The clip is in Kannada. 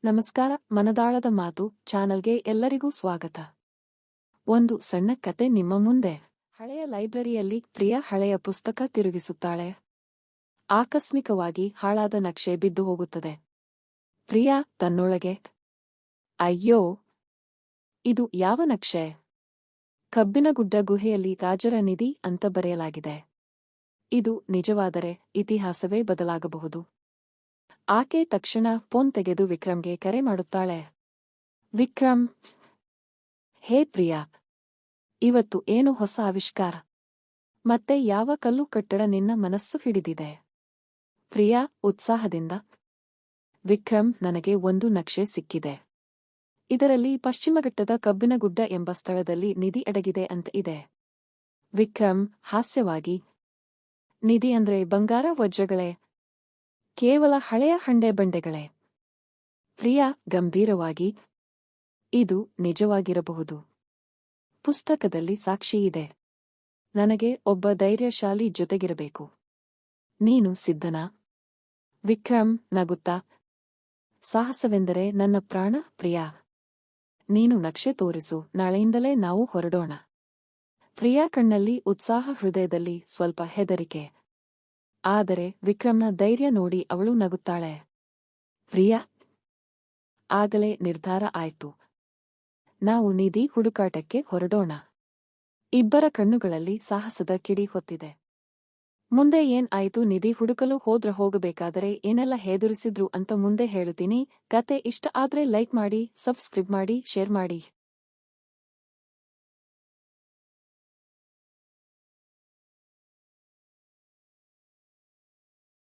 ನಮಸ್ಕಾರ. ಮನದಾಳದ ಮಾತು ಚಾನಲ್ಗೆ ಎಲ್ಲರಿಗೂ ಸ್ವಾಗತ. ಒಂದು ಸಣ್ಣ ಕತೆ ನಿಮ್ಮ ಮುಂದೆ. ಹಳೆಯ ಲೈಬ್ರರಿಯಲ್ಲಿ ಪ್ರಿಯಾ ಹಳೆಯ ಪುಸ್ತಕ ತಿರುಗಿಸುತ್ತಾಳೆ. ಆಕಸ್ಮಿಕವಾಗಿ ಹಾಳಾದ ನಕ್ಷೆ ಬಿದ್ದು ಹೋಗುತ್ತದೆ. ಪ್ರಿಯಾ ತನ್ನೊಳಗೆ, ಅಯ್ಯೋ, ಇದು ಯಾವ ನಕ್ಷೆ? ಕಬ್ಬಿನಗುಡ್ಡ ಗುಹೆಯಲ್ಲಿ ರಾಜರ ನಿಧಿ ಅಂತ ಬರೆಯಲಾಗಿದೆ. ಇದು ನಿಜವಾದರೆ ಇತಿಹಾಸವೇ ಬದಲಾಗಬಹುದು. ಆಕೆ ತಕ್ಷಣ ಫೋನ್ ತೆಗೆದು ವಿಕ್ರಮ್ಗೆ ಕರೆ ಮಾಡುತ್ತಾಳೆ. ವಿಕ್ರಮ್, ಹೇ ಪ್ರಿಯಾ, ಇವತ್ತು ಏನು ಹೊಸ ಆವಿಷ್ಕಾರ? ಮತ್ತೆ ಯಾವ ಕಲ್ಲು ಕಟ್ಟಡ ನಿನ್ನ ಮನಸ್ಸು ಹಿಡಿದಿದೆ? ಪ್ರಿಯಾ ಉತ್ಸಾಹದಿಂದ, ವಿಕ್ರಮ್, ನನಗೆ ಒಂದು ನಕ್ಷೆ ಸಿಕ್ಕಿದೆ. ಇದರಲ್ಲಿ ಪಶ್ಚಿಮಘಟ್ಟದ ಕಬ್ಬಿನಗುಡ್ಡ ಎಂಬ ಸ್ಥಳದಲ್ಲಿ ನಿಧಿ ಅಡಗಿದೆ ಅಂತ ಇದೆ. ವಿಕ್ರಮ್ ಹಾಸ್ಯವಾಗಿ, ನಿಧಿ ಅಂದ್ರೆ ಬಂಗಾರ ವಜ್ರಗಳೇ? ಕೇವಲ ಹಳೆಯ ಹಂಡೆ ಬಂಡೆಗಳೇ? ಪ್ರಿಯಾ ಗಂಭೀರವಾಗಿ, ಇದು ನಿಜವಾಗಿರಬಹುದು. ಪುಸ್ತಕದಲ್ಲಿ ಸಾಕ್ಷಿಯಿದೆ. ನನಗೆ ಒಬ್ಬ ಧೈರ್ಯಶಾಲಿ ಜೊತೆಗಿರಬೇಕು. ನೀನು ಸಿದ್ಧನಾ? ವಿಕ್ರಮ್ ನಗುತ್ತಾ, ಸಾಹಸವೆಂದರೆ ನನ್ನ ಪ್ರಾಣ ಪ್ರಿಯಾ. ನೀನು ನಕ್ಷೆ ತೋರಿಸು, ನಾಳೆಯಿಂದಲೇ ನಾವು ಹೊರಡೋಣ. ಪ್ರಿಯಾ ಕಣ್ಣಲ್ಲಿ ಉತ್ಸಾಹ, ಹೃದಯದಲ್ಲಿ ಸ್ವಲ್ಪ ಹೆದರಿಕೆ. ಆದರೆ ವಿಕ್ರಮ್ನ ಧೈರ್ಯ ನೋಡಿ ಅವಳು ನಗುತ್ತಾಳೆ. ಪ್ರಿಯಾ, ಆಗಲೇ ನಿರ್ಧಾರ ಆಯ್ತು. ನಾವು ನಿಧಿ ಹುಡುಕಾಟಕ್ಕೆ ಹೊರಡೋಣ. ಇಬ್ಬರ ಕಣ್ಣುಗಳಲ್ಲಿ ಸಾಹಸದ ಕಿಡಿ ಹೊತ್ತಿದೆ. ಮುಂದೆ ಏನ್ ಆಯ್ತು? ನಿಧಿ ಹುಡುಕಲು ಹೋಗಬೇಕಾದರೆ ಏನೆಲ್ಲ ಹೆದರಿಸಿದ್ರು ಅಂತ ಮುಂದೆ ಹೇಳುತ್ತೀನಿ. ಕತೆ ಇಷ್ಟ ಆದ್ರೆ ಲೈಕ್ ಮಾಡಿ, ಸಬ್ಸ್ಕ್ರೈಬ್ ಮಾಡಿ, ಶೇರ್ ಮಾಡಿ.